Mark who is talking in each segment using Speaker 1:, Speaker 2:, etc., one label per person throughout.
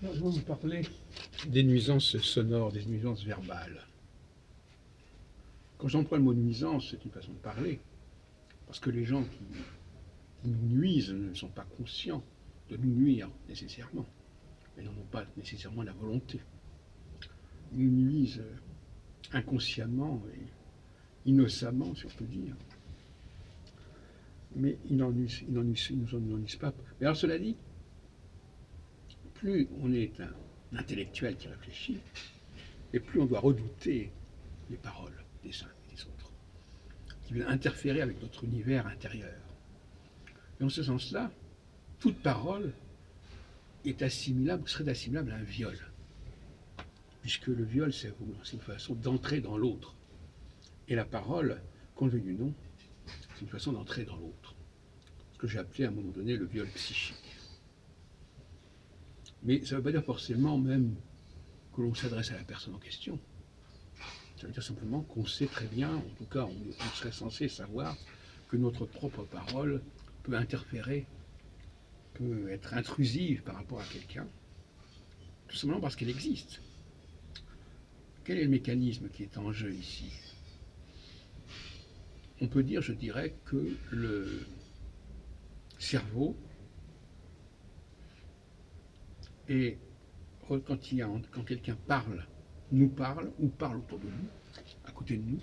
Speaker 1: Alors, je vais vous parler des nuisances sonores, des nuisances verbales. Quand j'emploie le mot nuisance, c'est une façon de parler, parce que les gens qui nous nuisent ne sont pas conscients de nous nuire nécessairement, mais n'en ont pas nécessairement la volonté. Ils nous nuisent inconsciemment et innocemment, si on peut dire, mais ils nous en nuisent pas. Mais alors cela dit, plus on est un intellectuel qui réfléchit, et plus on doit redouter les paroles des uns et des autres, qui viennent interférer avec notre univers intérieur. Et en ce sens-là, toute parole est assimilable, serait assimilable à un viol, puisque le viol, c'est une façon d'entrer dans l'autre. Et la parole, qu'on le veuille ou non, c'est une façon d'entrer dans l'autre. Ce que j'ai appelé à un moment donné le viol psychique. Mais ça ne veut pas dire forcément même que l'on s'adresse à la personne en question. Ça veut dire simplement qu'on sait très bien, en tout cas on serait censé savoir, que notre propre parole peut interférer, peut être intrusive par rapport à quelqu'un, tout simplement parce qu'elle existe. Quel est le mécanisme qui est en jeu ici? On peut dire, je dirais, que le cerveau est, quand quelqu'un parle, nous parle, ou parle autour de nous, à côté de nous,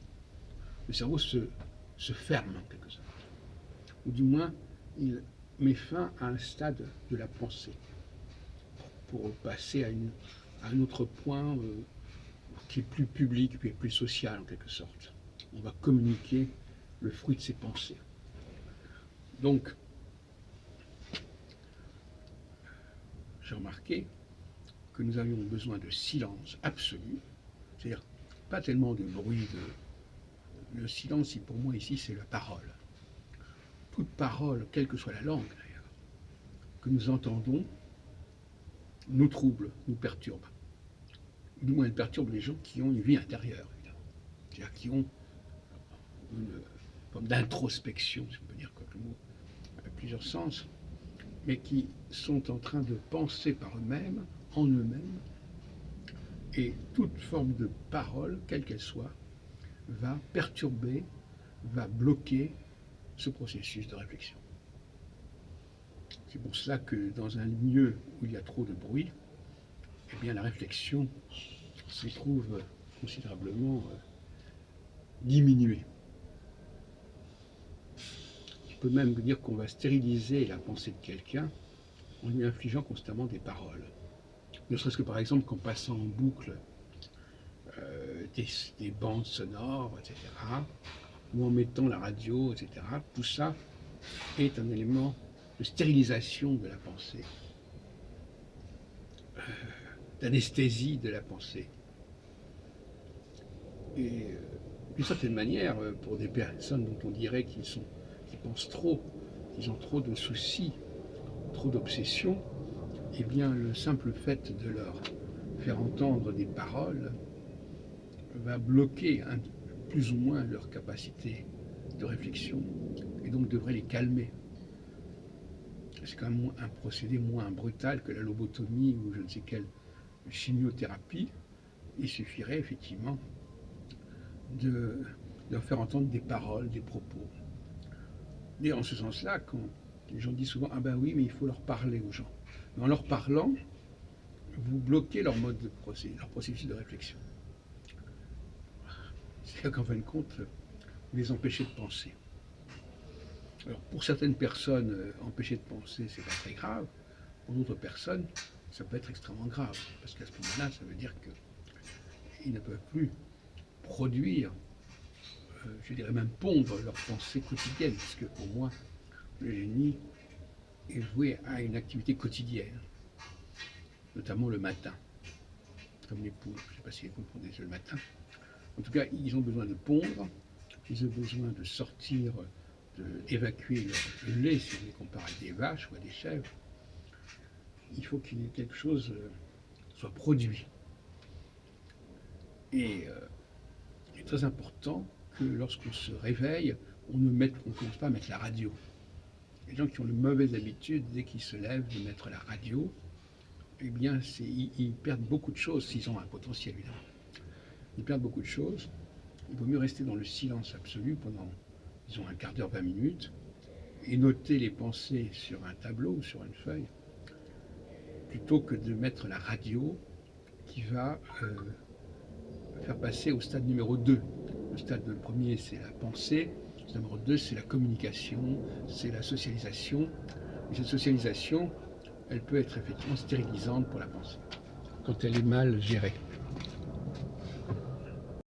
Speaker 1: le cerveau se ferme en quelque sorte. Ou du moins, il met fin à un stade de la pensée pour passer à un autre point qui est plus public, qui est plus social en quelque sorte. On va communiquer le fruit de ses pensées. Donc, j'ai remarqué que nous avions besoin de silence absolu, c'est-à-dire pas tellement de bruit. Le silence, pour moi, ici, c'est la parole. Toute parole, quelle que soit la langue d'ailleurs, que nous entendons, nous trouble, nous perturbe. Du moins, elle perturbe les gens qui ont une vie intérieure, évidemment. C'est-à-dire qui ont une forme d'introspection, si on peut dire que le mot a plusieurs sens, mais qui sont en train de penser par eux-mêmes, en eux-mêmes, et toute forme de parole, quelle qu'elle soit, va perturber, va bloquer ce processus de réflexion. C'est pour cela que dans un lieu où il y a trop de bruit, eh bien la réflexion se trouve considérablement diminuée. On peut même dire qu'on va stériliser la pensée de quelqu'un en lui infligeant constamment des paroles. Ne serait-ce que par exemple qu'en passant en boucle des bandes sonores, etc., ou en mettant la radio, etc., tout ça est un élément de stérilisation de la pensée, d'anesthésie de la pensée. Et d'une certaine manière, pour des personnes dont on dirait qu'ils pensent trop, qu'ils ont trop de soucis, trop d'obsessions, eh bien le simple fait de leur faire entendre des paroles va bloquer plus ou moins leur capacité de réflexion et donc devrait les calmer. C'est quand même un procédé moins brutal que la lobotomie ou je ne sais quelle chimiothérapie. Il suffirait effectivement de leur faire entendre des paroles, des propos. Et en ce sens-là, quand les gens disent souvent « Ah ben oui, mais il faut leur parler aux gens ». Mais en leur parlant, vous bloquez leur mode de procédé, leur processus de réflexion. C'est-à-dire qu'en fin de compte, vous les empêchez de penser. Alors pour certaines personnes, empêcher de penser, c'est pas très grave. Pour d'autres personnes, ça peut être extrêmement grave. Parce qu'à ce moment-là, ça veut dire qu'ils ne peuvent plus produire, je dirais même pondre leurs pensées quotidiennes. Puisque pour moi, le génie est voué à une activité quotidienne, notamment le matin. Comme les poules, je ne sais pas si les poules pondent des œufs le matin. En tout cas, ils ont besoin de pondre, ils ont besoin de sortir, d'évacuer leur lait, si on les compare à des vaches ou à des chèvres. Il faut qu'il y ait quelque chose soit produit. Et il est très important que lorsqu'on se réveille, on ne commence pas à mettre la radio. Les gens qui ont la mauvaise habitude, dès qu'ils se lèvent, de mettre la radio, eh bien, ils perdent beaucoup de choses s'ils ont un potentiel, évidemment. Ils perdent beaucoup de choses. Il vaut mieux rester dans le silence absolu pendant, disons, un quart d'heure, 20 minutes, et noter les pensées sur un tableau ou sur une feuille, plutôt que de mettre la radio qui va faire passer au stade numéro 2. Le stade premier, c'est la pensée. Le stade numéro 2, c'est la communication, c'est la socialisation. Et cette socialisation, elle peut être effectivement stérilisante pour la pensée, quand elle est mal gérée.